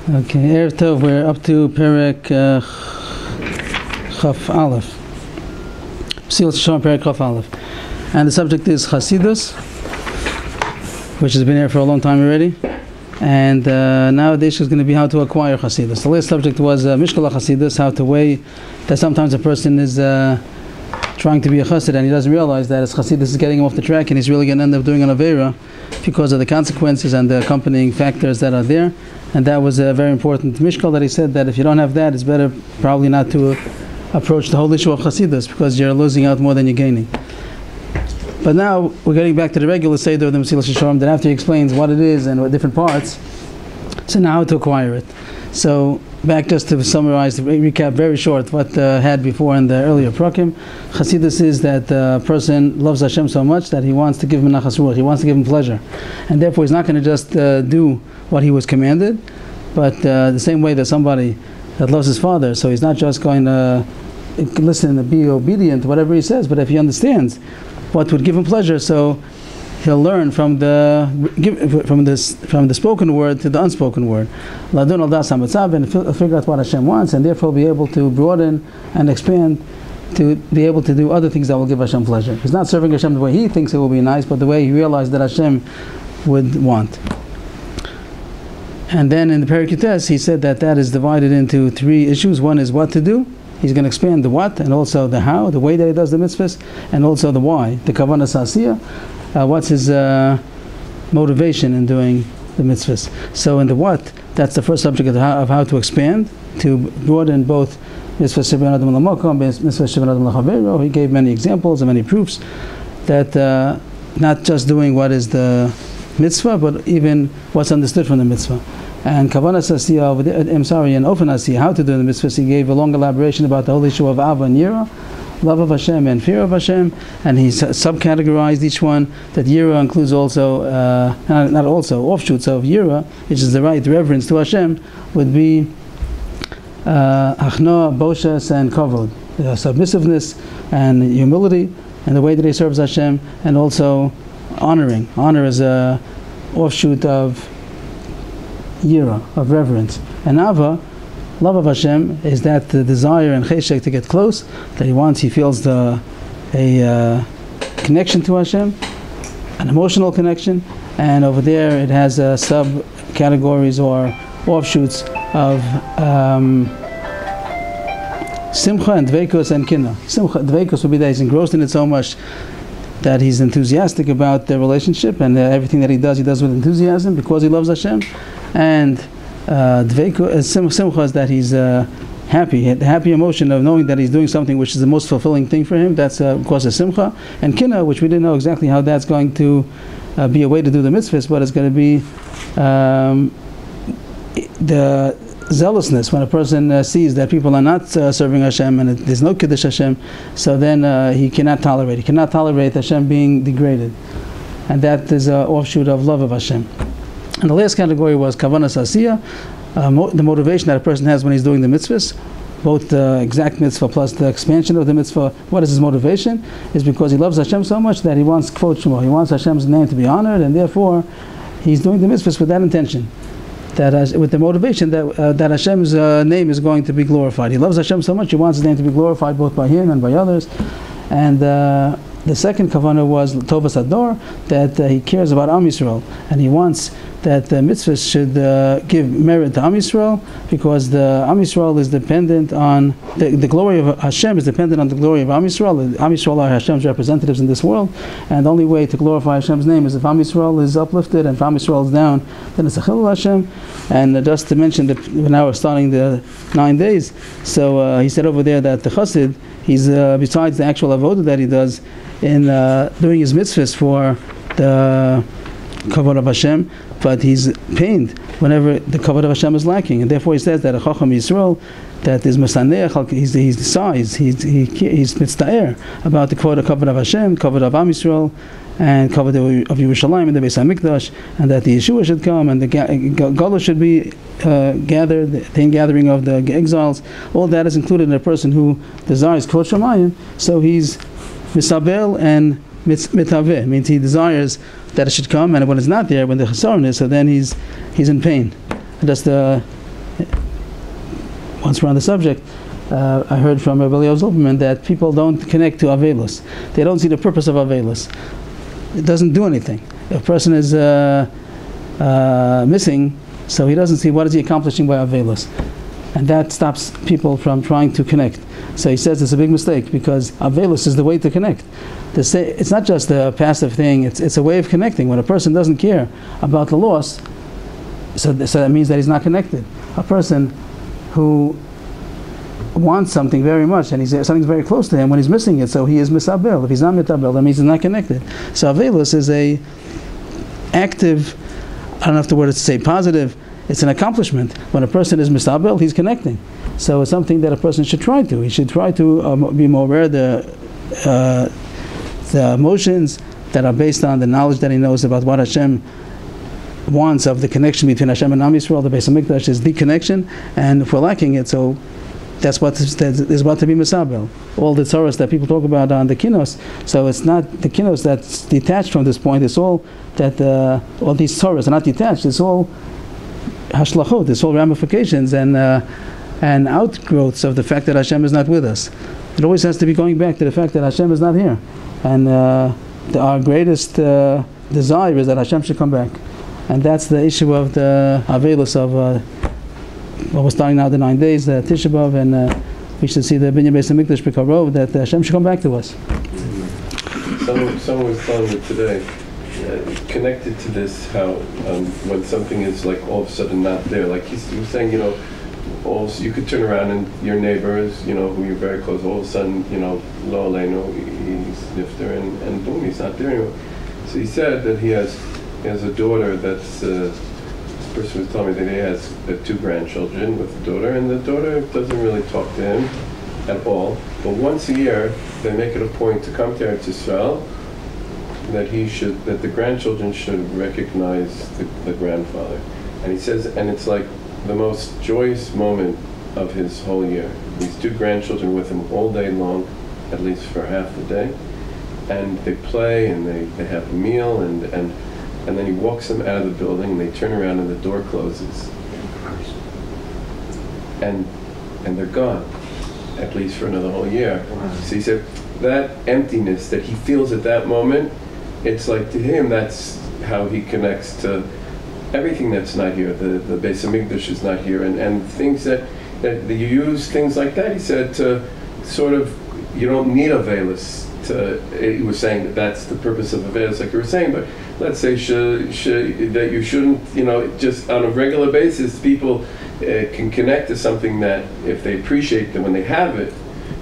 Okay, Erev Tov, we're up to Perek Chaf Aleph. Mesillas Yeshorim, Perek Chaf Aleph. And the subject is Chasidus, which has been here for a long time already. And now the issue is going to be how to acquire Chasidus. The last subject was Mishkala Chasidus, how to weigh that sometimes a person is trying to be a chassid and he doesn't realize that his Chasidus is getting him off the track and he's really going to end up doing an Avera because of the consequences and the accompanying factors that are there. And that was a very important mishkal that he said that if you don't have that, it's better probably not to approach the whole issue of Chasidus because you're losing out more than you're gaining. But now we're getting back to the regular Seder of the Mesillas Yeshorim, that after he explains what it is and what different parts, so now how to acquire it. So back just to summarize, to recap very short what had before in the earlier Prakim. Chasidus is that a person loves Hashem so much that he wants to give him nachas ruach, he wants to give him pleasure. And therefore he's not going to just do what he was commanded, but the same way that somebody that loves his father, so he's not just going to listen and be obedient to whatever he says, but if he understands what would give him pleasure, so he'll learn from the spoken word to the unspoken word. Ladun al das hamatzah, and figure out what Hashem wants, and therefore be able to broaden and expand to be able to do other things that will give Hashem pleasure. He's not serving Hashem the way he thinks it will be nice, but the way he realized that Hashem would want. And then in the Perek Yutes, he said that is divided into three issues. One is what to do. He's going to expand the what, and also the how, the way that he does the mitzvahs, and also the why, the kavanas asiyah. What's his motivation in doing the mitzvahs? So in the what, that's the first subject of how to expand, to broaden both mitzvahs sheben adam l'makom, mitzvahs sheben adam l'chaveiro. He gave many examples and many proofs that not just doing what is the mitzvah, but even what's understood from the mitzvah. And kavanas asiyah, and ofen asiyah, how to do the mitzvahs. He gave a long elaboration about the whole issue of ava and yira, love of Hashem and fear of Hashem, and he subcategorized each one. That yira includes also, not also, offshoots of yira, which is the right reverence to Hashem, would be achna, boshes, and kavod, submissiveness and humility, and the way that he serves Hashem, and also honoring. Honor is a offshoot of yira, of reverence. And ava, love of Hashem, is that the desire and cheshek to get close, that he feels a connection to Hashem, an emotional connection, and over there it has subcategories or offshoots of simcha and dveikus and kinna. Simcha, dveikus would be that he's engrossed in it so much that he's enthusiastic about the relationship, and everything that he does with enthusiasm because he loves Hashem. And simcha is that he's happy, the happy emotion of knowing that he's doing something which is the most fulfilling thing for him. That's of course a simcha. And kinna, which we didn't know exactly how that's going to be a way to do the mitzvahs, but it's going to be the zealousness, when a person sees that people are not serving Hashem and there's no kiddush Hashem, so then he cannot tolerate Hashem being degraded, and that is an offshoot of love of Hashem. And the last category was kavanas asiyah, the motivation that a person has when he's doing the mitzvahs, both the exact mitzvah plus the expansion of the mitzvah. What is his motivation? Is because he loves Hashem so much that he wants kvod shemo, he wants Hashem's name to be honored, and therefore he's doing the mitzvahs with that intention, that with the motivation that Hashem's name is going to be glorified. He loves Hashem so much, he wants his name to be glorified both by him and by others. And the second kavanah was tovas ador, that he cares about Am Yisrael, and he wants that the mitzvahs should give merit to Am Yisrael, because the Am Yisrael is dependent on the glory of Hashem is dependent on the glory of Am Yisrael. Am Yisrael are Hashem's representatives in this world, and the only way to glorify Hashem's name is if Am Yisrael is uplifted, and if Am Yisrael is down, then it's a chilul Hashem. And just to mention that now we're starting the 9 days, so he said over there that the chassid, he's besides the actual avodah that he does in doing his mitzvahs for the kavod of Hashem, but he's pained whenever the kavod of Hashem is lacking, and therefore he says that a chacham Yisrael that is mesaneach, he's sighs, he's mitztaer about the kavod of Hashem, kavod of Am Yisrael, and kavod of Yerushalayim and the Beis Hamikdash, and that the Yeshua should come, and the Galus should be gathered, the ingathering of the exiles. All that is included in a person who desires kavod shamayim. So he's misabel and mitaveh, means he desires that it should come, and when it's not there, when the chesaron is, so then he's in pain. And just once we're on the subject, I heard from Rabbi Zilberman that people don't connect to Avelos. They don't see the purpose of Avelos. It doesn't do anything. If a person is missing, so he doesn't see what is he accomplishing by Avelos. And that stops people from trying to connect. So he says it's a big mistake, because Avelos is the way to connect. It's not just a passive thing, it's a way of connecting. When a person doesn't care about the loss, so that means that he's not connected. A person who wants something very much, and something's very close to him, when he's missing it, so he is misabel. If he's not mitabel, that means he's not connected. So Avelos is a active, I don't know if the word is to say positive, it's an accomplishment. When a person is misabel, he's connecting. So it's something that a person should try to. He should try to be more aware of the emotions that are based on the knowledge that he knows about what Hashem wants, of the connection between Hashem and Am Yisrael. The Beis HaMikdash is the connection, and if we're lacking it, so that's what is what to be misabel. All the Torahs that people talk about on the kinos, so it's not the kinos that's detached from this point. It's all that all these Torahs are not detached. It's all hashlachot. It's all ramifications and outgrowths of the fact that Hashem is not with us. It always has to be going back to the fact that Hashem is not here, and our greatest desire is that Hashem should come back, and that's the issue of the Avelos of. Well, we're starting now the 9 days, the Tisha B'Av, and we should see the Binyan Beis HaMikdash B'Karov, that Hashem should come back to us. Someone was telling me today, connected to this, how when something is like all of a sudden not there, like he was saying, you you could turn around and your neighbors, who you're very close, all of a sudden, lo aleinu, he's nifter, and boom, he's not there anymore. So he said that he has a daughter that's. Person was telling me that he has 2 grandchildren with the daughter, and the daughter doesn't really talk to him at all. But once a year, they make it a point to come to Eretz Yisrael, that the grandchildren should recognize the grandfather. And he says, and it's like the most joyous moment of his whole year. These 2 grandchildren with him all day long, at least for half the day, and they play and they have a meal and then he walks them out of the building, and they turn around and the door closes. And they're gone, at least for another whole year. So he said, that emptiness that he feels at that moment, it's like to him, that's how he connects to everything that's not here. The Beis HaMikdash is not here, and things that you use things like that, he said, to sort of, you don't need Avelos. He was saying that's the purpose of Avelos, like you were saying, but let's say that you shouldn't, just on a regular basis, people can connect to something that if they appreciate them when they have it,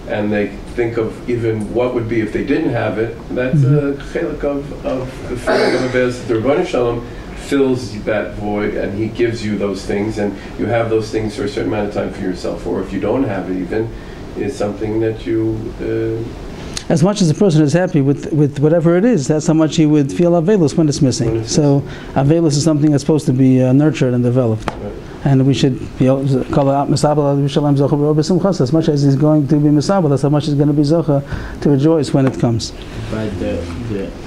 and they think of even what would be if they didn't have it, that's a chelik of the feeling of Avelos. The Rebbeinu Shalom fills that void, and he gives you those things, and you have those things for a certain amount of time for yourself, or if you don't have it even, is something that you... as much as a person is happy with whatever it is, that's how much he would feel Avelos when it's missing. So Avelos is something that's supposed to be nurtured and developed. Right. And we should be call out Misabel Yerushalayim Zocha B'Ro B'Simchas. As much as he's going to be Misabel, that's how much he's going to be Zocha to rejoice when it comes. But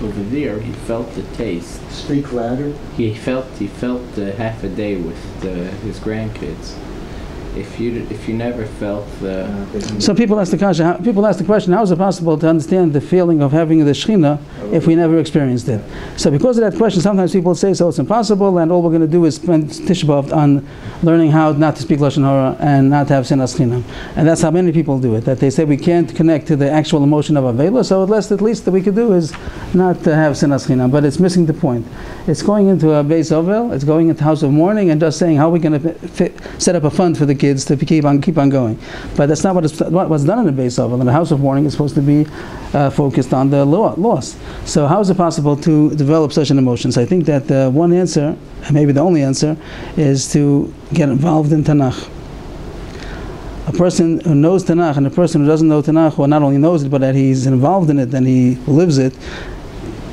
over there, he felt the taste. Speak louder. He felt half a day with his grandkids. If you never felt the... So people ask the question, how is it possible to understand the feeling of having the Shekhinah if we never experienced it? So because of that question, sometimes people say, so it's impossible, and all we're going to do is spend Tisha B'Av on learning how not to speak Lashon Hara and not to have Sinas Chinam. And that's how many people do it, that they say we can't connect to the actual emotion of Avela, so at least that we could do is not to have Sinas Chinam, but it's missing the point. It's going into a Beis Ovel, it's going into House of Mourning, and just saying how we're going to set up a fund for the kids to keep on going. But that's not what's done in the Beis Ovel. In the House of Mourning is supposed to be focused on the loss. So how is it possible to develop such an emotion? So I think that one answer, and maybe the only answer, is to get involved in Tanakh. A person who knows Tanakh and a person who doesn't know Tanakh, or not only knows it, but that he's involved in it and he lives it,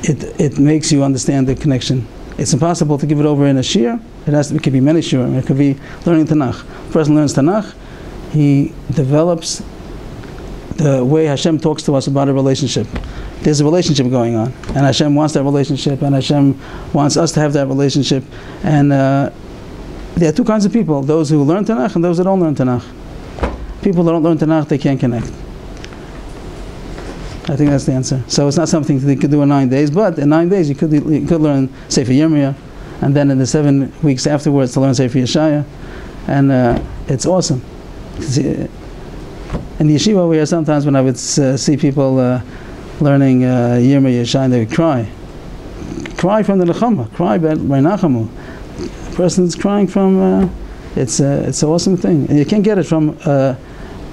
it makes you understand the connection. It's impossible to give it over in a shir. It could be many shirim. It could be learning Tanakh. A person learns Tanakh, he develops the way Hashem talks to us about a relationship. There's a relationship going on, and Hashem wants that relationship, and Hashem wants us to have that relationship. And there are two kinds of people: those who learn Tanakh and those that don't learn Tanakh. People that don't learn Tanakh, they can't connect. I think that's the answer. So it's not something that you could do in 9 days, but in 9 days you could learn Sefer Yirmiyah, and then in the 7 weeks afterwards to learn Sefer Yeshaya, and it's awesome. In the yeshiva we are sometimes when I would see people learning Yirmiyah Yeshaya, they would cry from the nechama, cry by nachamu. The person's crying from. It's an awesome thing, and you can't get it from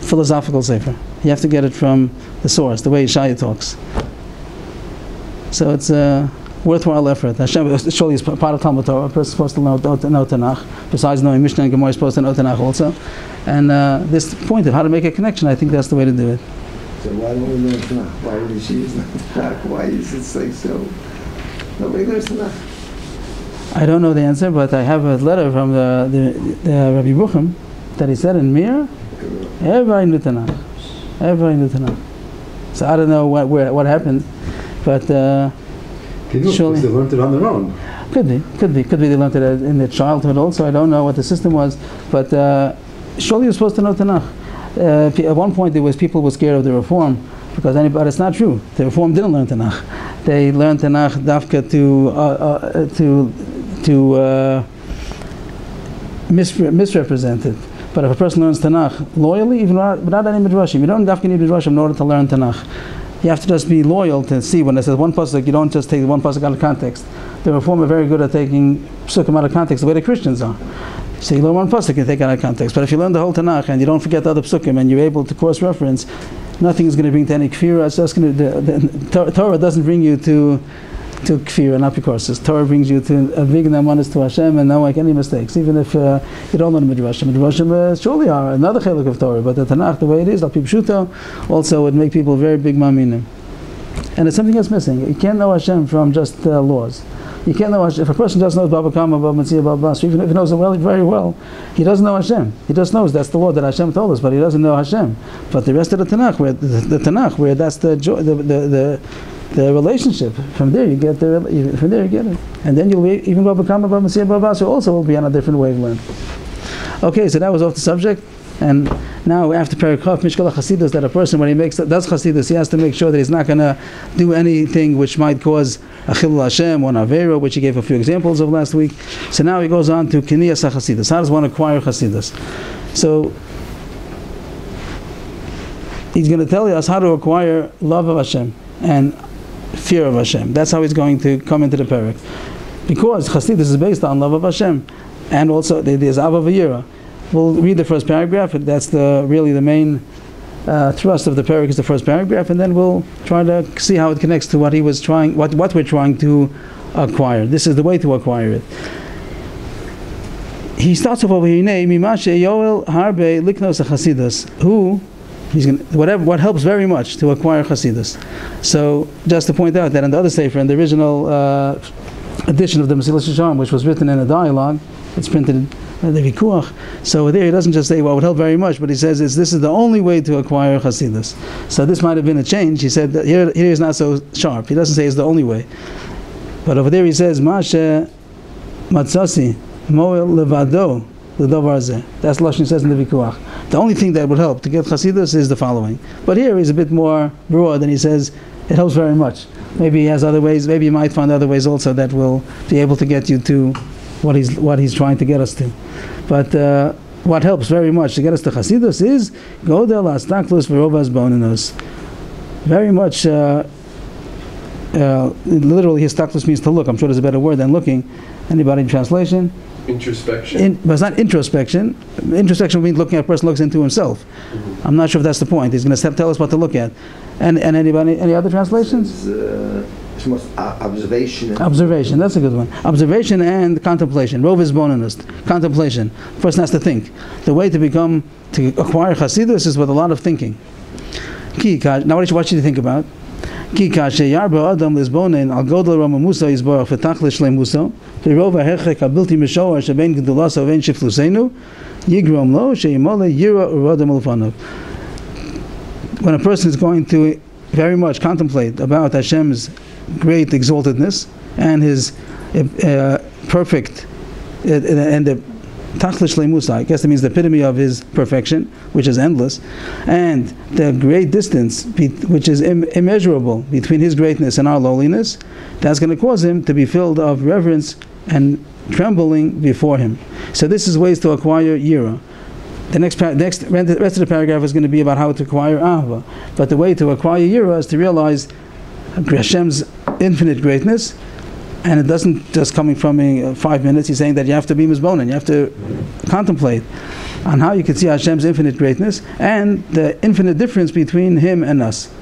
philosophical sefer. You have to get it from the source, the way Yeshaya talks. So it's a worthwhile effort. Hashem surely is part of Talmud Torah. A person is supposed to know Tanakh. Besides knowing Mishnah and Gemara, is supposed to know Tanakh also. And this point of how to make a connection, I think that's the way to do it. So why don't we learn Tanakh? Why would Yeshivas not Tanakh? Why is it like so? Nobody learns Tanakh. I don't know the answer, but I have a letter from the Rabbi Avrohom that he said in Mir, everybody knew Tanakh. Everybody knew Tanakh. So I don't know what happened, but surely they learned it on their own. Could be they learned it in their childhood also. I don't know what the system was, but surely you're supposed to know Tanakh. At one point there was people were scared of the Reform because but it's not true. The Reform didn't learn Tanakh. They learned Tanakh dafka to misrepresent it. But if a person learns Tanakh loyally, even without any midrashim, you don't dafka need midrashim in order to learn Tanakh. You have to just be loyal to see when it says one pasuk. You don't just take one pasuk out of context. The Reform are very good at taking psukim out of context, the way the Christians are. So you learn one pasuk and take it out of context. But if you learn the whole Tanakh and you don't forget the other psukim and you're able to cross-reference, nothing is going to bring to any kfira. It's just going to. The Torah doesn't bring you to kfira, not because Torah brings you to a big namanis to Hashem and not make any mistakes. Even if you don't learn midrashim, midrashim surely are another chiluk of Torah. But the Tanakh, the way it is, al pi pshuto, also would make people very big maminim. And it's something that's missing. You can't know Hashem from just laws. You can't know Hashem. If a person just knows Baba Kama, Baba Metzia, Baba Bas, even if he knows it very well, he doesn't know Hashem. He just knows that's the law that Hashem told us, but he doesn't know Hashem. But the rest of the Tanakh, where that's the joy, the relationship, from there you get it, and then you'll be even Baba Kama, Baba Metzia, Baba Bas, also will be on a different wavelength. Okay, so that was off the subject. And now after Perek Mishkala Chasidus, that a person when he does Chasidus, he has to make sure that he's not going to do anything which might cause a Chilul Hashem or an Avera, which he gave a few examples of last week. So now he goes on to Kiniyas HaChasidus. How does one acquire Chasidus? So he's going to tell us how to acquire love of Hashem and fear of Hashem. That's how he's going to come into the Perek. Because Chasidus is based on love of Hashem, and also there's Ava V'yira. We'll read the first paragraph, and that's really the main thrust of the Perek is the first paragraph, and then we'll try to see how it connects to what he was trying, what we're trying to acquire. This is the way to acquire it. He starts off over here, Mimashe Yoel Harbe Liknos Chasidus, who he's going what helps very much to acquire Chasidus. So just to point out that in the other sefer, in the original edition of the Mesillas Yeshorim, which was written in a dialogue, it's printed in the Vikuach. So there he doesn't just say, well, it would help very much, but he says this is the only way to acquire Chasidus. So this might have been a change. He said that here is not so sharp. He doesn't say it's the only way. But over there he says, Mashe Matzasi Moel Levado L'Davar Zeh. That's Lashon he says in the Vikuach. The only thing that would help to get Chasidus is the following. But here he's a bit more broad, and he says it helps very much. Maybe he has other ways. Maybe you might find other ways also that will be able to get you to what he's trying to get us to. But what helps very much to get us to Chasidus is Godel Astaklus V'Rovas Boninus. Very much, literally, Histaklus means to look. I'm sure there's a better word than looking. Anybody in translation? Introspection. But it's not introspection. Introspection means looking at a person looks into himself. Mm-hmm. I'm not sure if that's the point. He's going to tell us what to look at. And anybody, any other translations? Observation. Observation, that's a good one. Observation and contemplation. Rov is bonus. Contemplation. The person has to think. The way to acquire Chasidus is with a lot of thinking. Now what should you think about? Ki kashe yarba adam lisbonen al godel rama musa yisborach v'tach l'shlei musa v'rova hechek abilti mishoar sheben gedulasa v'en shiflusenu yigrom lo she'imole yira urodam ulfanav. When a person is going to very much contemplate about Hashem's great exaltedness and His perfect and the Tachlis Shleimusa, I guess that means the epitome of his perfection, which is endless, and the great distance, which is immeasurable, between his greatness and our lowliness, that's going to cause him to be filled of reverence and trembling before him. So this is ways to acquire yira. The rest of the paragraph is going to be about how to acquire ahava. But the way to acquire yira is to realize Hashem's infinite greatness, and it doesn't just coming from 5 minutes. He's saying that you have to be mizbonen, you have to contemplate on how you can see Hashem's infinite greatness and the infinite difference between him and us.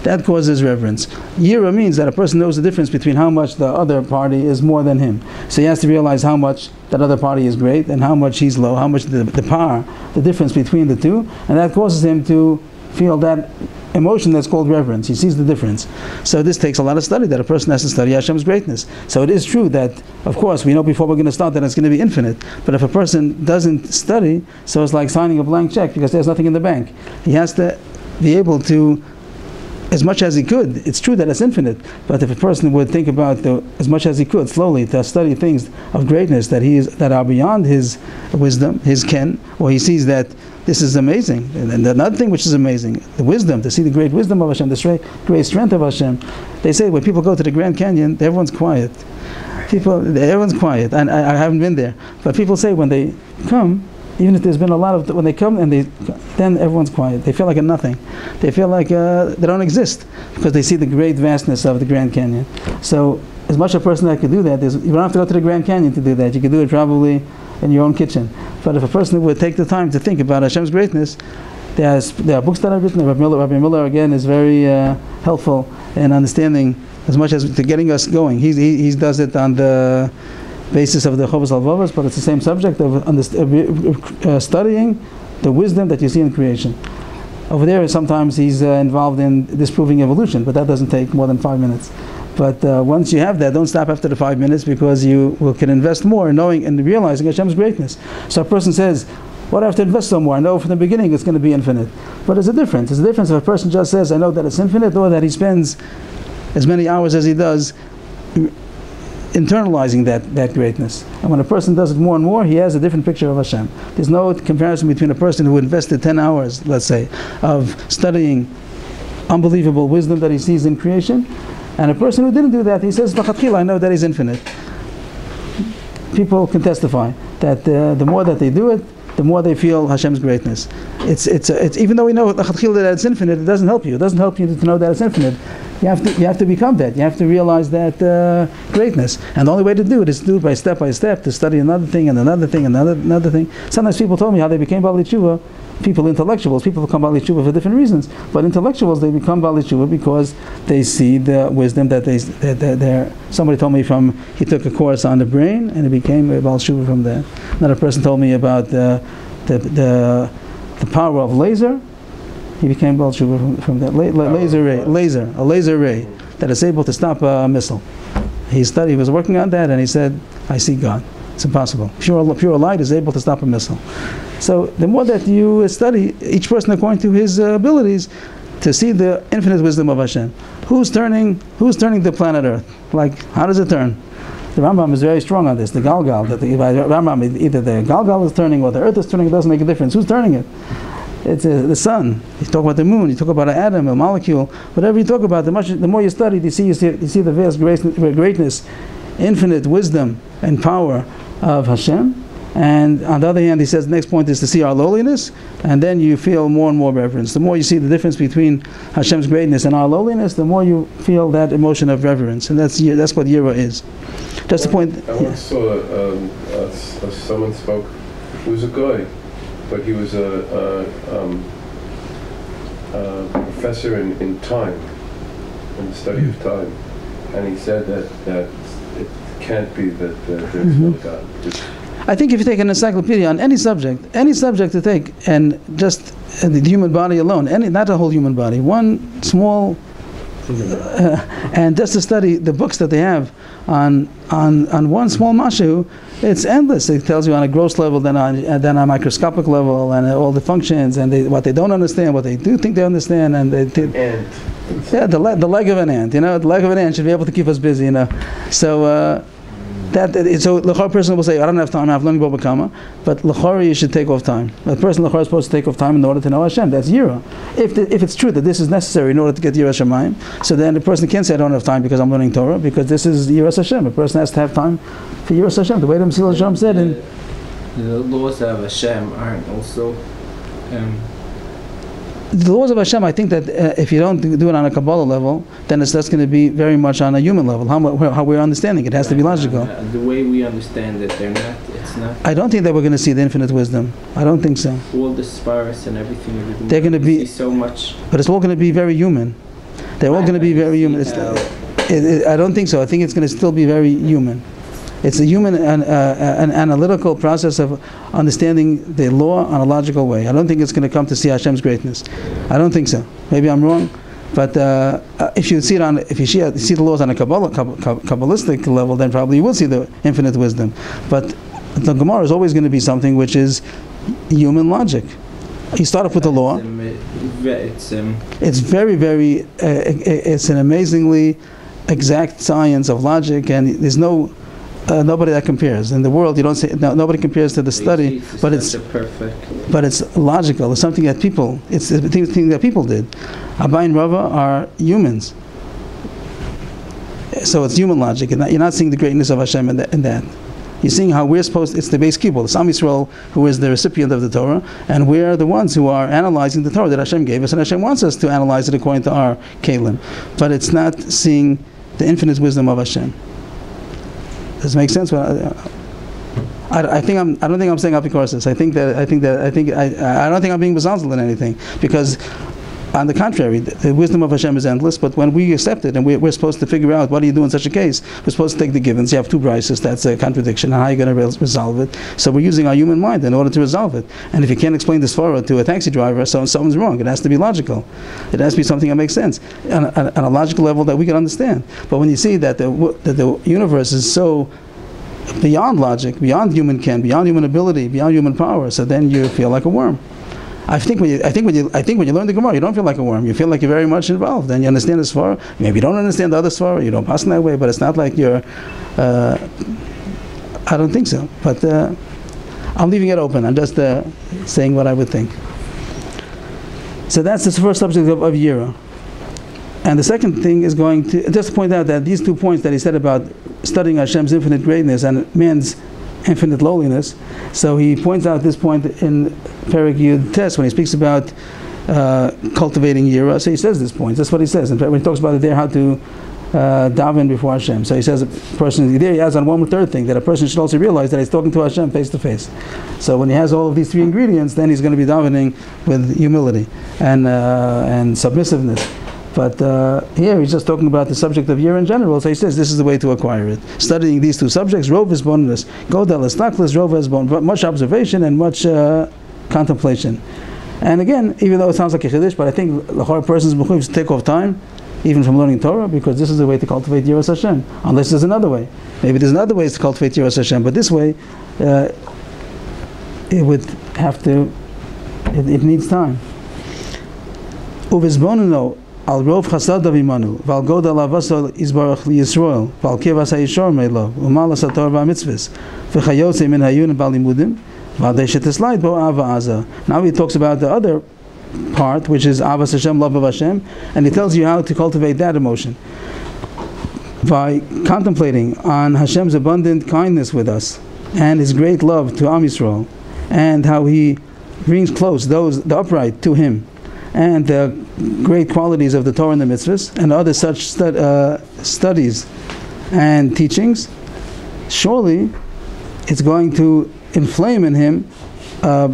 That causes reverence. Yira means that a person knows the difference between how much the other party is more than him. So he has to realize how much that other party is great and how much he's low, how much the power, the difference between the two, and that causes him to feel that emotion that's called reverence. He sees the difference. So this takes a lot of study, that a person has to study Hashem's greatness. So it is true that, of course, we know before we're going to start that it's going to be infinite. But if a person doesn't study, so it's like signing a blank check because there's nothing in the bank. He has to be able to, as much as he could, it's true that it's infinite, but if a person would think about as much as he could, slowly, to study things of greatness that are beyond his wisdom, his ken, or he sees that this is amazing. And another thing which is amazing, the wisdom, to see the great wisdom of Hashem, the great strength of Hashem. They say when people go to the Grand Canyon, everyone's quiet. Everyone's quiet, and I haven't been there, but people say when they come, even if there's been a lot of, when they come and then everyone's quiet. They feel like a nothing. They feel like they don't exist because they see the great vastness of the Grand Canyon. So as much a person that could do that, you don't have to go to the Grand Canyon to do that. You could do it probably in your own kitchen. But if a person would take the time to think about Hashem's greatness, there are books that are written. Rabbi Miller again is very helpful in understanding as much as to getting us going. He does it on the basis of the Chovos Halvavos, but it's the same subject of studying the wisdom that you see in creation. Over there, sometimes he's involved in disproving evolution, but that doesn't take more than 5 minutes. But once you have that, don't stop after the 5 minutes, because you can invest more in knowing and realizing Hashem's greatness. So a person says, "What do I have to invest so more? I know from the beginning it's going to be infinite." But there's a difference. There's a difference if a person just says, "I know that it's infinite," or that he spends as many hours as he does internalizing that greatness. And when a person does it more and more, he has a different picture of Hashem. There's no comparison between a person who invested 10 hours, let's say, of studying unbelievable wisdom that he sees in creation, and a person who didn't do that. He says, "I know that he's infinite." People can testify that the more that they do it, the more they feel Hashem's greatness. It's even though we know that it's infinite, it doesn't help you. It doesn't help you to know that it's infinite. You have to become that. You have to realize that greatness. And the only way to do it is to do it by step, to study another thing and another thing and another thing. Sometimes people told me how they became Baalei Tshuva. Intellectuals become Baalei Tshuva for different reasons. But intellectuals, they become Baalei Tshuva because they see the wisdom that they're. Somebody told me he took a course on the brain and he became a Baalei Tshuva from there. Another person told me about the power of laser. He became Baalei Tshuva from that laser ray that is able to stop a missile. He was working on that, and he said, "I see God. It's impossible. Pure light is able to stop a missile." So the more that you study, each person according to his abilities, to see the infinite wisdom of Hashem. Who's turning the planet Earth? Like, how does it turn? The Rambam is very strong on this. The Galgal, Rambam, either the Galgal is turning or the Earth is turning. It doesn't make a difference. Who's turning it? It's the sun. You talk about the moon. You talk about an atom, a molecule. Whatever you talk about, the more you study, you see the vast greatness, infinite wisdom and power of Hashem. And on the other hand, he says the next point is to see our lowliness, and then you feel more and more reverence. The more you see the difference between Hashem's greatness and our lowliness, the more you feel that emotion of reverence, and that's what Yira is. Just the point. I once saw someone spoke. He was a guy, but he was a professor in time, in the study of time, and he said that it can't be that there's no God. I think if you take an encyclopedia on any subject to take, and just the human body alone, not a whole human body, one small, and just to study the books that they have on one small mashu, it's endless. It tells you on a gross level, then on a microscopic level, and all the functions, and what they don't understand, what they do think they understand, and the leg of an ant. The leg of an ant should be able to keep us busy. So. So the person will say, I don't have time, I have learning Baba Kama, but l'chora you should take off time. The person l'chora is supposed to take off time in order to know Hashem. That's yira. If it's true that this is necessary in order to get yira Shemayim, so then the person can't say I don't have time because I'm learning Torah, because this is yira Hashem. A person has to have time for yira Hashem. The way the Mesillas Yeshorim said in the laws of Hashem aren't also. The laws of Hashem, I think that if you don't do it on a Kabbalah level, then that's going to be very much on a human level. How we're understanding it has to be logical. The way we understand it, it's not. I don't think that we're going to see the infinite wisdom. I don't think so. All the spars and everything. They're going to be so much. But it's all going to be very human. They're all going to be very human. I don't think so. I think it's going to still be very human. It's a human an analytical process of understanding the law on a logical way. I don't think it's going to come to see Hashem's greatness. I don't think so. Maybe I'm wrong, but if you see the laws on a Kabbalistic level, then probably you will see the infinite wisdom. But the Gemara is always going to be something which is human logic. You start off with the law. It's very, very. It's an amazingly exact science of logic, and there's no. Nobody that compares in the world. You don't say nobody compares to the study, but it's logical. It's something that people. It's the thing that people did. Abba and Rava are humans, so it's human logic, and you're not seeing the greatness of Hashem in that. You're seeing how we're supposed. It's the base kibul. It's Am Yisrael who is the recipient of the Torah, and we're the ones who are analyzing the Torah that Hashem gave us, and Hashem wants us to analyze it according to our kalim. But it's not seeing the infinite wisdom of Hashem. Does it make sense? I don't think I'm saying apikosis. I don't think I'm being bezalzel in anything, because on the contrary, the wisdom of Hashem is endless. But when we accept it and we're supposed to figure out what do you do in such a case, we're supposed to take the givens. You have two brises. That's a contradiction. And how are you going to resolve it? So we're using our human mind in order to resolve it. And if you can't explain this Torah to a taxi driver, so something's wrong. It has to be logical. It has to be something that makes sense on a logical level that we can understand. But when you see that the universe is so beyond logic, beyond human ken, beyond human ability, beyond human power, so then you feel like a worm. I think when you learn the Gemara, you don't feel like a worm. You feel like you're very much involved, and you understand the Svara. Maybe you don't understand the other Svara. You don't pass in that way, but it's not like you're. I don't think so. But I'm leaving it open. I'm just saying what I would think. So that's the first subject of Yira. And the second thing is going to just point out that these 2 points that he said about studying Hashem's infinite greatness and man's infinite lowliness. So he points out this point in Perek Yud Tes when he speaks about cultivating Yira. So he says this point. That's what he says. And when he talks about it there, how to daven before Hashem. So he says a person there, he adds on one third thing, that a person should also realize that he's talking to Hashem face to face. So when he has all of these 3 ingredients, then he's going to be davening with humility and submissiveness. But here he's just talking about the subject of Yira in general. So he says this is the way to acquire it. Studying these 2 subjects, Rov is bonus, Godel is Taklis, Rov is bonus, much observation and much contemplation. And again, even though it sounds like a Chiddush, but I think the hard person's mechuyev to take off time, even from learning Torah, because this is the way to cultivate Yivas Hashem. Unless there's another way. Maybe there's another way to cultivate Yivas Hashem, but this way, it would have to, it needs time. Uvizbonuno, al rov chasadav imanu, val goda lavasol izbarach li Yisrael, val kevas ha'yishor me'lo, umalas ha'torah v'amitzvahs, v'chayotze min hayun ba'limudim, val deishet bo ava aza. Now he talks about the other part, which is Avas Hashem, love of Hashem, and he tells you how to cultivate that emotion by contemplating on Hashem's abundant kindness with us and His great love to Am Yisrael, and how He brings close those the upright to Him, and the great qualities of the Torah and the mitzvahs and other such studies and teachings. Surely it's going to inflame in him a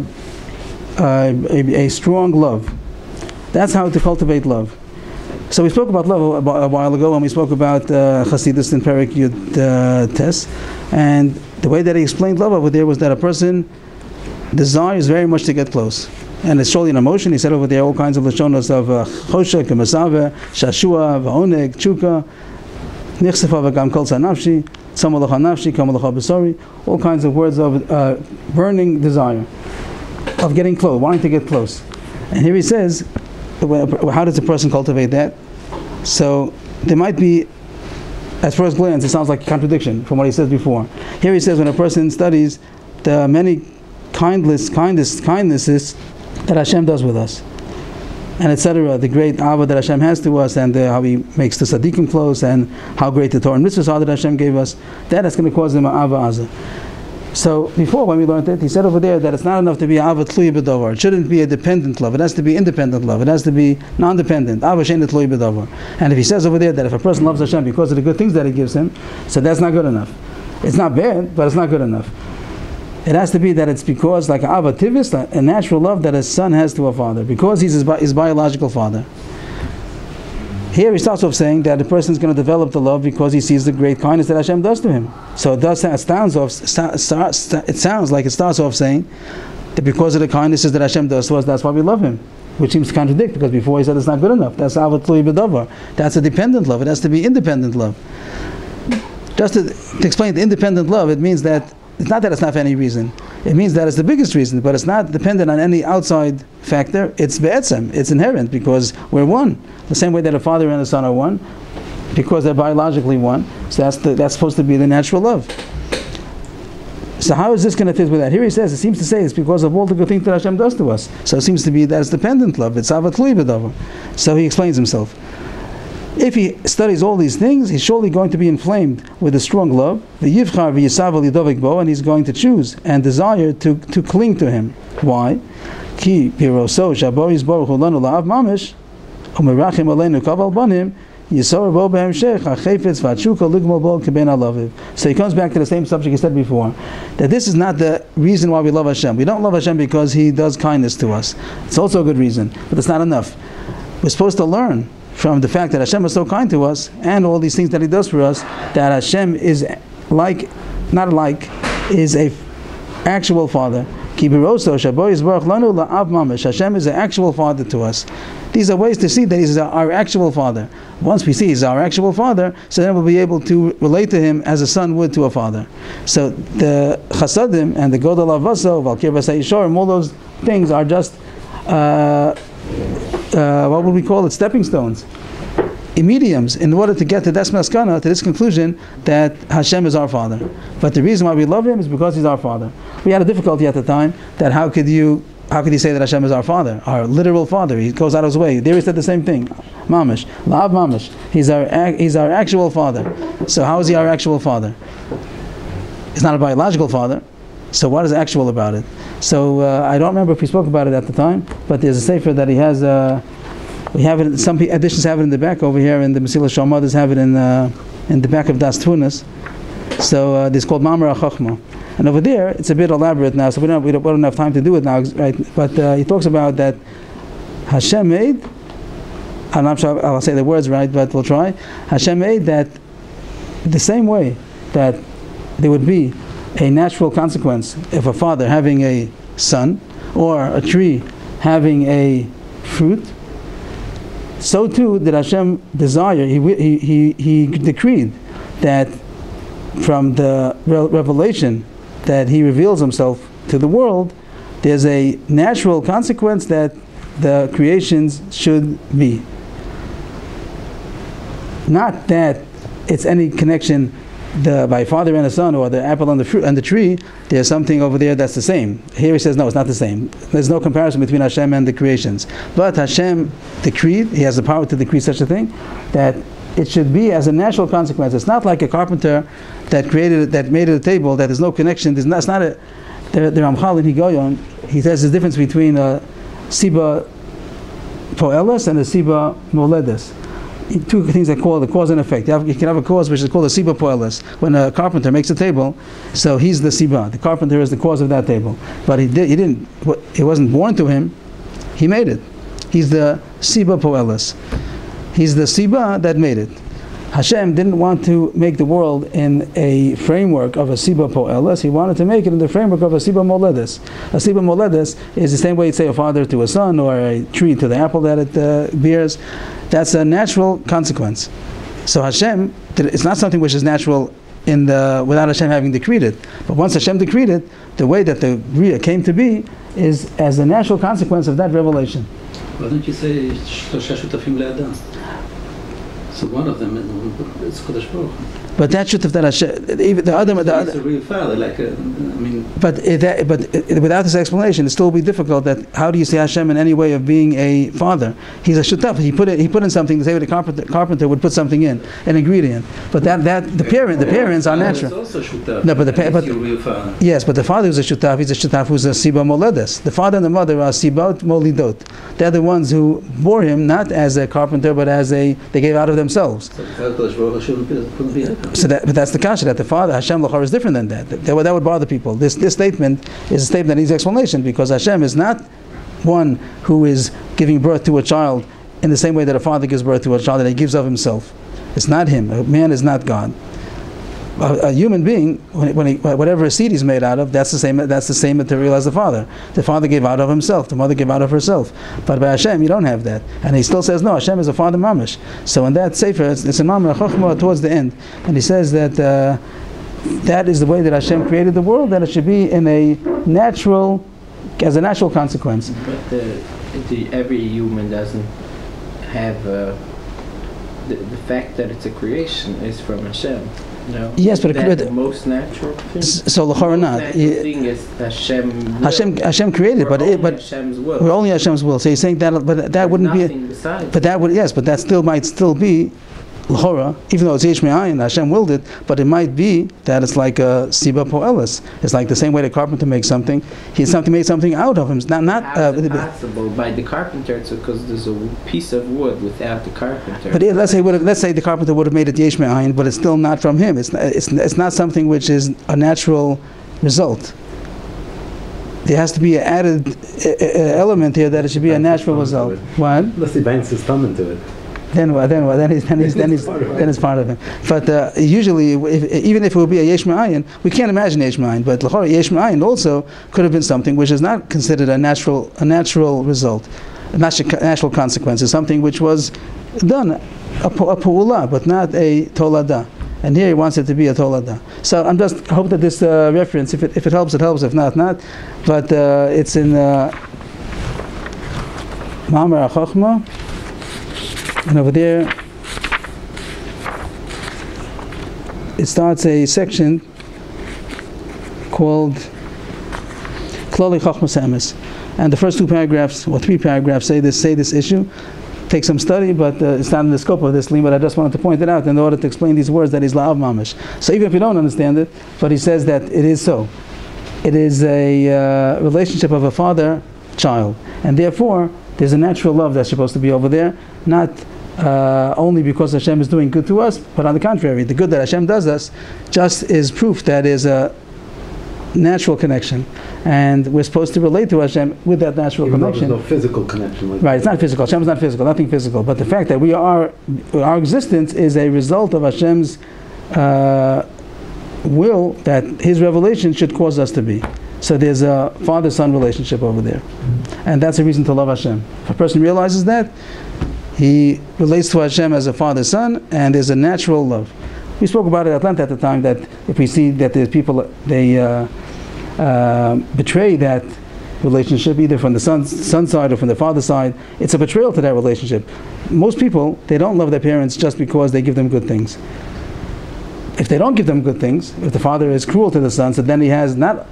strong love. That's how to cultivate love. So we spoke about love a while ago when we spoke about Chasidus in Perek Yud Tes, and the way that he explained love over there was that a person desires very much to get close, and it's surely an emotion. He said over there all kinds of lashonos of choshek, masave, shashua, va'oneg, chuka, nichsefa v'gam kol tzanafshi, tzamalacha nafshi, kamalacha besori, all kinds of words of burning desire, of getting close, wanting to get close. And here he says, how does a person cultivate that? So there might be at first glance, it sounds like a contradiction from what he said before. Here he says when a person studies the many kindnesses that Hashem does with us, and etc., the great Ava that Hashem has to us, and how He makes the Tzaddikim close, and how great the Torah and mitzvahs are that Hashem gave us, that's going to cause them an Ava Azah. So before, when we learned it, he said over there that it's not enough to be Ava Tluy B'Davar. It shouldn't be a dependent love. It has to be independent love. It has to be non-dependent. Ava Shein Tluy B'Davar. And if he says over there that if a person loves Hashem because of the good things that He gives him, so that's not good enough. It's not bad, but it's not good enough. It has to be that it's because, like Ava Tivis, a natural love that a son has to a father, because he's his biological father. Here he starts off saying that the person is going to develop the love because he sees the great kindness that Hashem does to him. So it sounds like it starts off saying that because of the kindnesses that Hashem does to us, that's why we love Him, which seems to contradict, because before he said it's not good enough. That's Ava Tluy B'Davar. That's a dependent love. It has to be independent love. Just to explain the independent love, it means that it's not that it's not for any reason. It means that it's the biggest reason, but it's not dependent on any outside factor. It's be'etzem. It's inherent, because we're one. The same way that a father and a son are one, because they're biologically one. So that's supposed to be the natural love. So how is this going to fit with that? Here he says, it seems to say it's because of all the good things that Hashem does to us. So it seems to be that it's dependent love. It's Ava Tluy B'Davar. So he explains himself. If he studies all these things, he's surely going to be inflamed with a strong love, and he's going to choose and desire to cling to him. Why? So he comes back to the same subject he said before, that this is not the reason why we love Hashem. We don't love Hashem because He does kindness to us. It's also a good reason, but it's not enough. We're supposed to learn from the fact that Hashem is so kind to us, and all these things that He does for us, that Hashem is is a actual Father. Hashem is an actual Father to us. These are ways to see that He's our actual Father. Once we see He's our actual Father, so then we'll be able to relate to Him as a son would to a father. So the Chasadim and the Godel Avaso, Mesillas Yeshorim, all those things are just what would we call it? Stepping stones, mediums, in order to get to this maskana, to this conclusion that Hashem is our Father. But the reason why we love Him is because He's our Father. We had a difficulty at the time that how could you say that Hashem is our Father, our literal Father? He goes out of His way. There he said the same thing. Mamish, La'av Mamish. He's our actual Father. So how is He our actual Father? He's not a biological Father. So what is actual about it? So I don't remember if we spoke about it at the time, but there's a sefer that he has. We have it. Some editions have it in the back over here, and the Mesillas Yeshorim others have it in the back of Das Tunis. So it's called Mamar HaChachma, and over there it's a bit elaborate now. So we don't have time to do it now, right? But he talks about that Hashem made. I'm not sure I'll say the words right, but we'll try. Hashem made that the same way that there would be a natural consequence if a father having a son, or a tree having a fruit, so too did Hashem desire. He decreed that from the revelation that He reveals Himself to the world, there's a natural consequence that the creations should be. Not that it's any connection by father and a son, or the apple and the fruit and the tree. There's something over there that's the same. Here he says no, it's not the same. There's no comparison between Hashem and the creations. But Hashem decreed, He has the power to decree such a thing, that it should be as a natural consequence. It's not like a carpenter that made a table that there's no connection. The Ramchal in Higoyon, he says the difference between a Siba Poelis and a Siba Moledes. Two things that call the cause and effect. You can have a cause which is called a Siba Poelis. When a carpenter makes a table, so he's the Siba. The carpenter is the cause of that table. But it wasn't born to him, he made it. He's the Siba Poelis. He's the Siba that made it. Hashem didn't want to make the world in a framework of a Siba Poelis. He wanted to make it in the framework of a Siba Moledes. A Siba Moledes is the same way you'd say a father to a son, or a tree to the apple that it bears. That's a natural consequence. So Hashem, it's not something which is natural without Hashem having decreed it. But once Hashem decreed it, the way that the Bria came to be is as a natural consequence of that revelation. Why don't you say Shlosha Shutafim Le'adam? So one of them is Kodesh Baruch. But that should have done Hashem. Even the other. It's a real father, like I mean. But without this explanation, it still will be difficult. That how do you see Hashem in any way of being a father? He's a shutaf. He put in something. The same way the carpenter would put something in, an ingredient. But the parents are natural. It's also shutaf. No, but your real father. Yes, but the father who's a shutaf, he's a shutaf who's a siba moledes. The father and the mother are sibot molidot. They're the ones who bore him not as a carpenter, but as they gave out of themselves. So but that's the kasha, that the father Hashem Lachar is different than that. That would bother people. This statement is a statement that needs explanation, because Hashem is not one who is giving birth to a child in the same way that a father gives birth to a child, that he gives of himself. It's not him. A man is not God. A human being, whatever seed he's made out of, that's the same material as the father. The father gave out of himself, the mother gave out of herself. But by Hashem, you don't have that. And he still says, no, Hashem is a father mamish. So in that sefer, it's a mamre chochmah towards the end, and he says that that is the way that Hashem created the world, that it should be in as a natural consequence. But every human doesn't have the fact that it's a creation is from Hashem. No. Yes, but the most natural thing. So l'chora not. The thing is Hashem. Hashem created, but Hashem's will. We're only Hashem's will. So he's saying that, but that wouldn't be. Besides. But that would, yes, but that still might still be l'chora, even though it's yesh me'ayin, Hashem willed it. But it might be that it's like a siba po'elis. It's like the same way the carpenter makes something. He made something out of him. How is it possible by the carpenter? It's because there's a piece of wood without the carpenter. But let's say the carpenter would have made it yesh me'ayin, but it's still not from him. It's not something which is a natural result. There has to be an added element here that it should be a natural result. What? Unless he banks his thumb into it. Then it's part of him. But usually, even if it would be a yesh me'ayin, we can't imagine yesh me'ayin. But l'chora yesh me'ayin also could have been something which is not considered a natural result, a natural consequence. It's something which was done, a pu'ula, but not a tolada. And here he wants it to be a tolada. So I hope that this reference, if it helps, it helps. If not, not. But it's in Ma'amar HaChochma. And over there, it starts a section called Klali Chachmas Emes. And the first 2 paragraphs, or 3 paragraphs, say this issue. Take some study, but it's not in the scope of this link, but I just wanted to point it out in order to explain these words that he's la'av mamish. So even if you don't understand it, but he says that it is so. It is a relationship of a father-child. And therefore, there's a natural love that's supposed to be over there, not only because Hashem is doing good to us, but on the contrary, the good that Hashem does us just is proof that is a natural connection, and we're supposed to relate to Hashem with that natural connection. There's no physical connection. Right, it's not physical. Hashem is not physical, nothing physical. But the fact that our existence is a result of Hashem's will, that His revelation should cause us to be. So there's a father-son relationship over there, and that's a reason to love Hashem. If a person realizes that, he relates to Hashem as a father-son, and there's a natural love. We spoke about it at length at the time, that if we see that there's people, they betray that relationship, either from the son's side or from the father's side, it's a betrayal to that relationship. Most people, they don't love their parents just because they give them good things. If they don't give them good things, if the father is cruel to the son, so then he has not,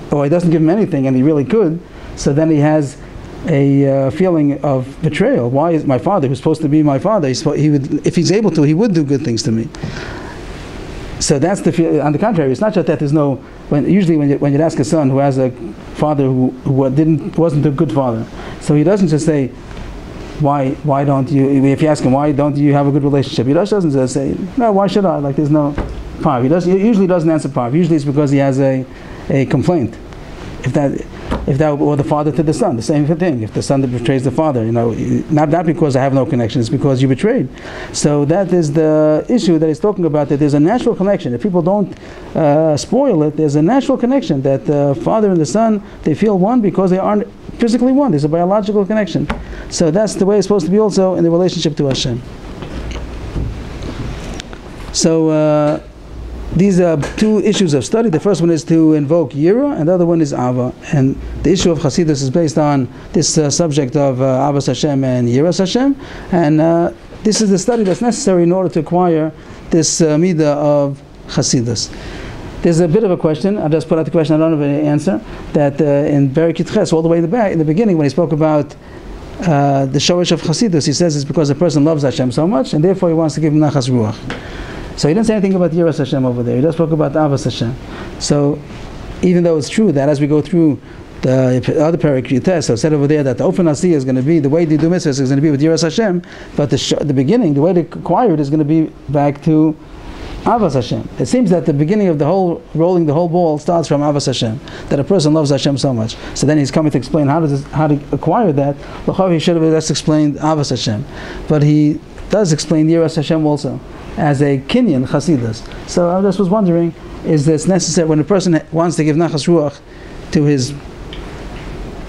or he doesn't give him anything and he really could, so then he has a feeling of betrayal. Why is my father, who's supposed to be my father, he would, if he's able to, he would do good things to me. So that's the feeling. On the contrary, it's not just that there's no. Usually, when you ask a son who has a father who wasn't a good father, so he doesn't just say, why don't you? If you ask him, why don't you have a good relationship, he doesn't just say, no, why should I? Like, there's no part. He usually doesn't answer part. Usually it's because he has a complaint. If that, or the father to the son, the same thing. If the son betrays the father, not because I have no connection, it's because you betrayed. So that is the issue that he's talking about, that there's a natural connection. If people don't spoil it, there's a natural connection that the father and the son, they feel one because they aren't physically one. There's a biological connection. So that's the way it's supposed to be also in the relationship to Hashem. So these are 2 issues of study. The first one is to invoke Yira, and the other one is Ava. And the issue of Chasidus is based on this subject of Avos Hashem and Yiras Hashem. And this is the study that's necessary in order to acquire this midah of Chasidus. There's a bit of a question. I'll just put out the question. I don't have an answer. That in Perek all the way in the back, in the beginning, when he spoke about the shoresh of Chasidus, he says it's because the person loves Hashem so much, and therefore he wants to give him nachas ruach. So he didn't say anything about Yiras Hashem over there. He just spoke about Avas Hashem. So even though it's true that as we go through the other Perek, so said over there that the open asiyah is going to be, the way to do mitzvahs is going to be with Yiras Hashem, but the beginning, the way to acquire it is going to be back to Avas Hashem. It seems that the beginning of the whole, rolling the whole ball starts from Avas Hashem, that a person loves Hashem so much. So then he's coming to explain how to acquire that. He should have just explained Avas Hashem. But he does explain Yiras Hashem also, as a kinyan Chasidus. So I just was wondering, is this necessary when a person wants to give nachas ruach to his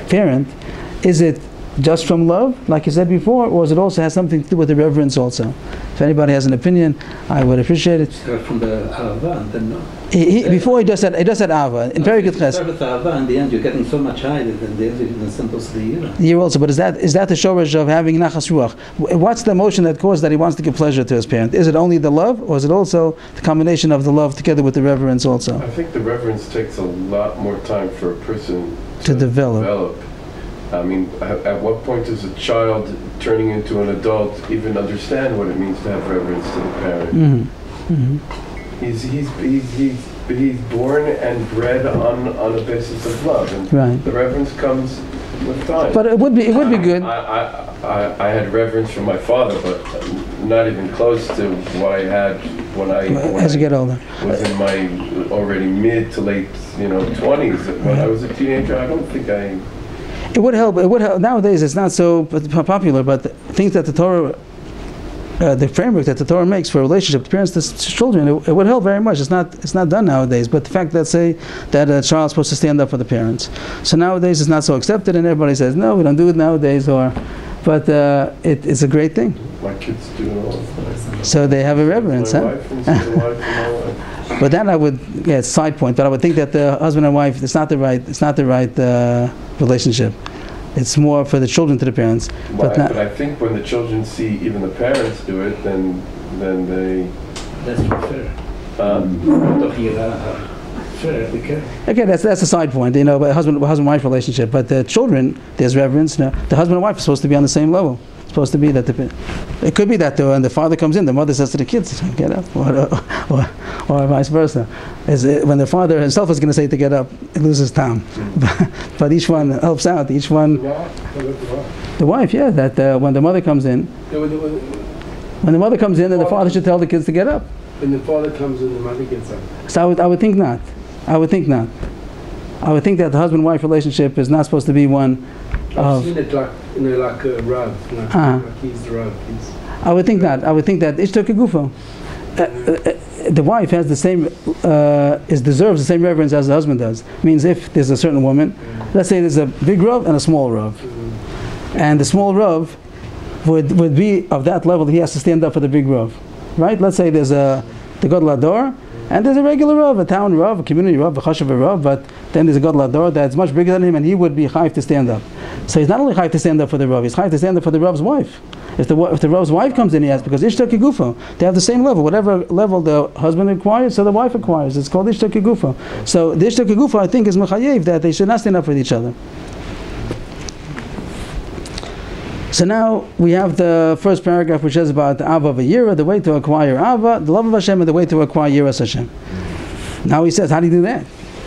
parent, is it just from love, like you said before, or does it also have something to do with the reverence also? If anybody has an opinion, I would appreciate it. Start from the Ahava and then no. Before he just said Ava. In Perek start with Ahava, in the end you're getting so much higher than the end even supposed to the year. Year also, but is that the shoresh of having nachas ruach? What's the emotion that caused that he wants to give pleasure to his parent? Is it only the love, or is it also the combination of the love together with the reverence also? I think the reverence takes a lot more time for a person to develop. I mean, at what point does a child turning into an adult even understand what it means to have reverence to the parent? Mm-hmm. Mm-hmm. He's born and bred on a basis of love, and right. The reverence comes with time. But it would be good. I had reverence for my father, but not even close to what I had when I get older. Was in my already mid to late 20s. When I was a teenager, I don't think I. It would help. Nowadays, it's not so popular, but things that the Torah, the framework that the Torah makes for a relationship, the parents to children, it would help very much. It's not done nowadays. But the fact that a child's supposed to stand up for the parents, so nowadays it's not so accepted, and everybody says no, we don't do it nowadays. But it's a great thing. My kids do it all the time. So they have a reverence, my wife and my wife and my wife. But then I would, it's a side point, but I would think that the husband and wife, it's not the right relationship. It's more for the children to the parents. But I think when the children see even the parents do it, then they. That's not fair. Okay, that's a side point, but husband-wife relationship. But the children, there's reverence. The husband and wife are supposed to be on the same level. It's supposed to be that it could be that when the father comes in, the mother says to the kids, "Get up," or vice versa. When the father himself is going to say to get up, it loses time. But each one helps out. Each one. The wife, yeah. That when the mother comes in, then the father should tell the kids to get up. When the father comes in, the mother gets up. So I would think not. I would think not. I would think that the husband-wife relationship is not supposed to be one I've seen it like a Rav, like he's the Rav. I would think not. I would think that Ishtok Gufo. The wife has the same, deserves the same reverence as the husband does. Means if there's a certain woman, let's say there's a big Rav and a small Rav, and the small Rav would be of that level that he has to stand up for the big Rav, right? Let's say there's the Gadol Hador, and there's a regular Rav, a town Rav, a community Rav, a Chashav Rav, but then there's a Gadol Hador that's much bigger than him, and he would be chayv to stand up. So he's not only chayv to stand up for the Rav, he's chayv to stand up for the Rav's wife. If the Rav's wife comes in, he has, because Ishtok Gufo, they have the same level. Whatever level the husband acquires, so the wife acquires. It's called Ishtok Gufo. So the Ishtok Gufo, I think, is mechayev, that they should not stand up for each other. So now we have the first paragraph, which is about the Ava V'Yira, the way to acquire Ava, the love of Hashem, and the way to acquire Yiras Hashem. Now he says, how do you do that?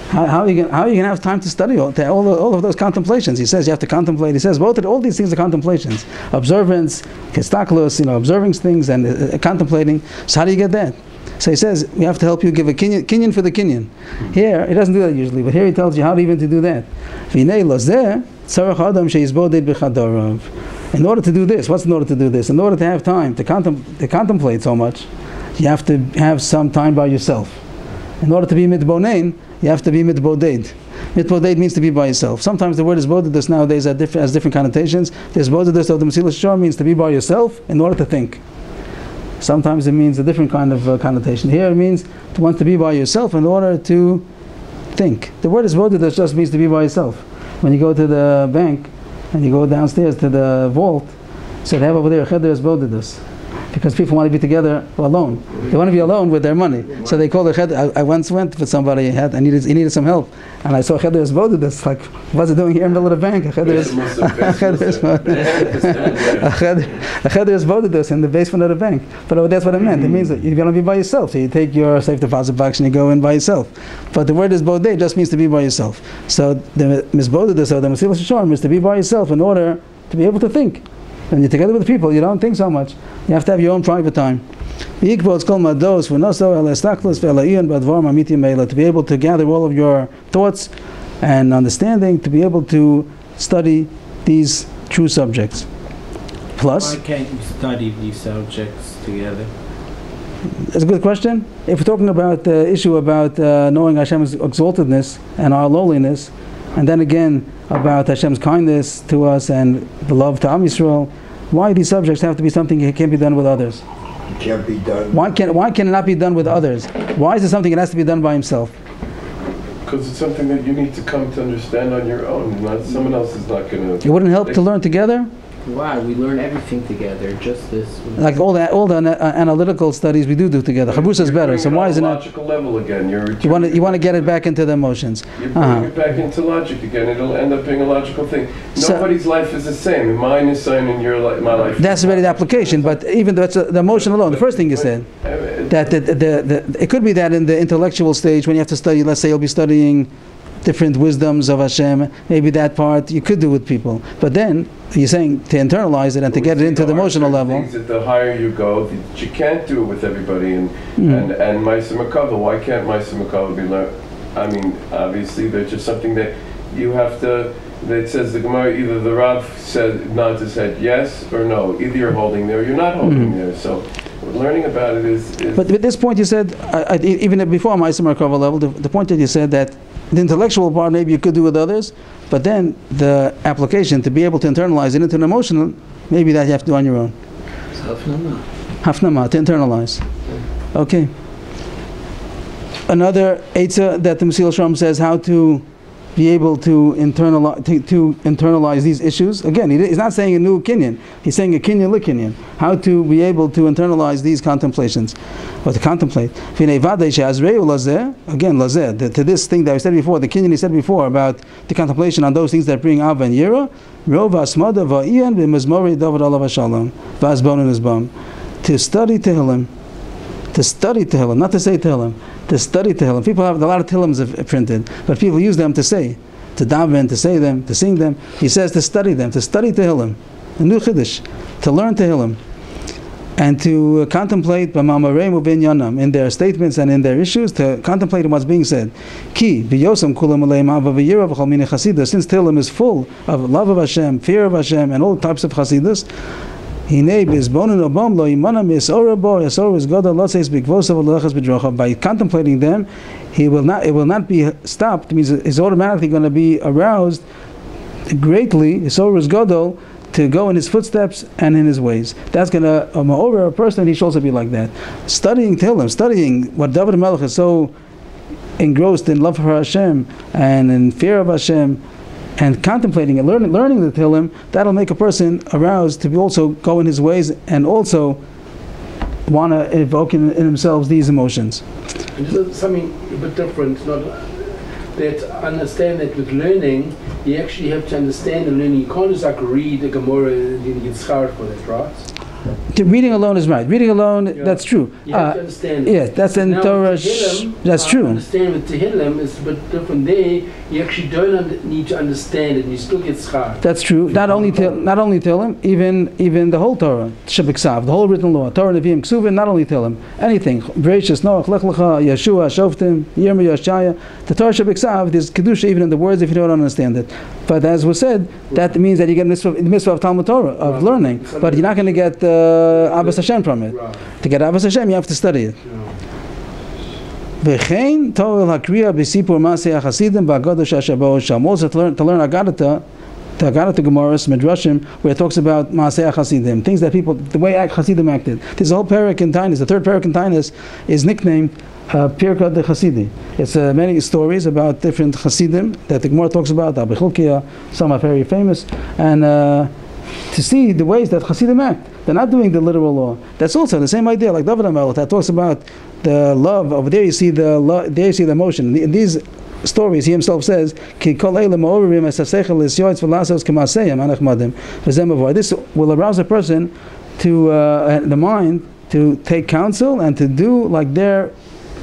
How are you going to have time to study all of those contemplations? He says you have to contemplate. He says all these things are contemplations. Observance, kestaklos, observing things and contemplating. So how do you get that? So he says, we have to help you give a kinyan for the kinyan. Here, he doesn't do that usually, but here he tells you how even to do that. In order to do this, what's in order to do this? In order to have time to contemplate so much, you have to have some time by yourself. In order to be mitbonein, you have to be mitboded. Mitboded means to be by yourself. Sometimes the word is bodedus nowadays has different connotations. There's bodedus of the Mesillas Yeshorim means to be by yourself in order to think. Sometimes it means a different kind of connotation. Here it means to want to be by yourself in order to think. The word is bodedus just means to be by yourself. When you go to the bank and you go downstairs to the vault, so they have over there cheder is bodedus. because people want to be together alone. They want to be alone with their money. So they call the cheder. I once went with somebody, he needed some help, and I saw cheder is voted. It's like, what's it doing here in the middle of the bank? A cheder is voted this in the basement of the bank. But that's what it meant. It means that you're going to be by yourself. So you take your safe deposit box and you go in by yourself. But the word is bodeh just means to be by yourself. So the misbodedus, or the Mesillas Yeshorim, is to be by yourself in order to be able to think. When you're together with people, you don't think so much. You have to have your own private time. To be able to gather all of your thoughts and understanding, to be able to study these true subjects. Plus, why can't you study these subjects together? That's a good question. If we're talking about the issue about knowing Hashem's exaltedness and our lowliness, and then again about Hashem's kindness to us and the love to Am Yisrael, why these subjects have to be something that can't be done with others? It can't be done. Why can it not be done with others? Why is it something that has to be done by himself? Because it's something that you need to come to understand on your own. Not someone else is not going to. It wouldn't help to learn together? Why? We learn everything together, just this. Like all the analytical studies we do together. Chabrusa is better, so why is it not? Logical level again. You want to get it back into the emotions. You bring it back into logic again. It'll end up being a logical thing. Nobody's life is the same. Mine is same, and your life, my life. That's already the application. But even though it's the emotion alone, the first thing you said, that it could be that in the intellectual stage when you have to study. Let's say you'll be studying different wisdoms of Hashem. Maybe that part you could do with people. But then you're saying to internalize it and to get it into the emotional level. Things that the higher you go, that you can't do it with everybody. And Ma'aseh Makava, why can't Ma'aseh Makava be learned? I mean, obviously, there's just something that you have to. That says the Gemara, either the Rav nods his head yes or no. Either you're holding there or you're not holding there. So learning about it is. But at this point, you said even before Ma'aseh Makava level, the point that you said that the intellectual part maybe you could do with others, but then the application to be able to internalize it into an emotional, maybe that you have to do on your own. Hafnama, to internalize. Okay. Another eitzah that the Mesillas Yeshorim says how to be able to internalize these issues. Again, he's not saying a new kinyan. He's saying a kinyan likinyan. How to be able to internalize these contemplations, or to contemplate. Again, lazeh, to this thing that I said before, the kinyan he said before about the contemplation on those things that bring ava and yira. To study Tehillim. To study Tehillim, not to say Tehillim. To study Tehillim. People have a lot of Tehillims printed, but people use them to say, to daven, to say them, to sing them. He says to study them, to study Tehillim, a new Chiddush, to learn Tehillim, and to contemplate b'mamareim u'b'inyanam, in their statements and in their issues, to contemplate on what's being said. Ki b'yosam kulam aleim ava v'yira v'chol minei Chasidus. Since Tehillim is full of love of Hashem, fear of Hashem, and all types of Chasidus, by contemplating them, it will not be stopped. It means it's automatically going to be aroused greatly, to go in his footsteps and in his ways. That's going to, over a person, he should also be like that. Studying Tehillim, studying what David Melech is so engrossed in love for Hashem and in fear of Hashem, and contemplating and learning the Tehillim, that'll make a person aroused to be also go in his ways and also want to evoke in themselves these emotions. And this is something a bit different. Not that understand that with learning, you actually have to understand the learning. You can't just like read a Gemara and you get schar for that, right? Reading alone is right. Reading alone, that's true. You have to understand it. Yeah, that's in Torah. That's true. Understand with Tehillim is a bit different. There, you actually don't need to understand it, and you still get schar. That's true. Not only Tehillim, even the whole Torah, Shebiksav, the whole written law, Torah, Nevi'im, Ksuvim, not only Tehillim, anything. Bereshis, Noach, Lech Lecha, Yeshua, Shoftim, Yirmiyah, Yoshaya. The Torah Shebiksav, there's kedusha even in the words if you don't understand it. But as was said, that means that you get the mitzvah of Talmud Torah, of learning. But you're not going to get Abbas Hashem from it. Right. To get Abbas Hashem, you have to study it. V'chein Torah hakriya b'sipur Masei Hasidim ba'Agadah Shashabah Sham. Also to learn Agadah, the Agadah Gemaras Midrashim, where it talks about Masei Hasidim, things that people, the way Hasidim acted. There's a whole Perek in Tainus. The third Perek in Tainus is nicknamed Pirkei de Chasidi. It's many stories about different Hasidim that the Gemara talks about. Abba Chilkiah, some are very famous, and to see the ways that Hasidim act. They're not doing the literal law. That's also the same idea, like David HaMelech that talks about the love. Over there you see the there you see the emotion. In these stories, he himself says, this will arouse a person to the mind to take counsel and to do like their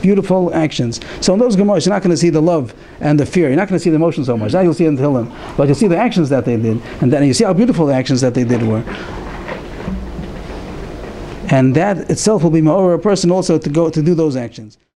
beautiful actions. So in those Gemaras, you're not going to see the love and the fear. You're not going to see the emotion so much. Now you'll see it in Tehillim. But you'll see the actions that they did. And then you see how beautiful the actions that they did were. And that itself will be more a person also to go to do those actions.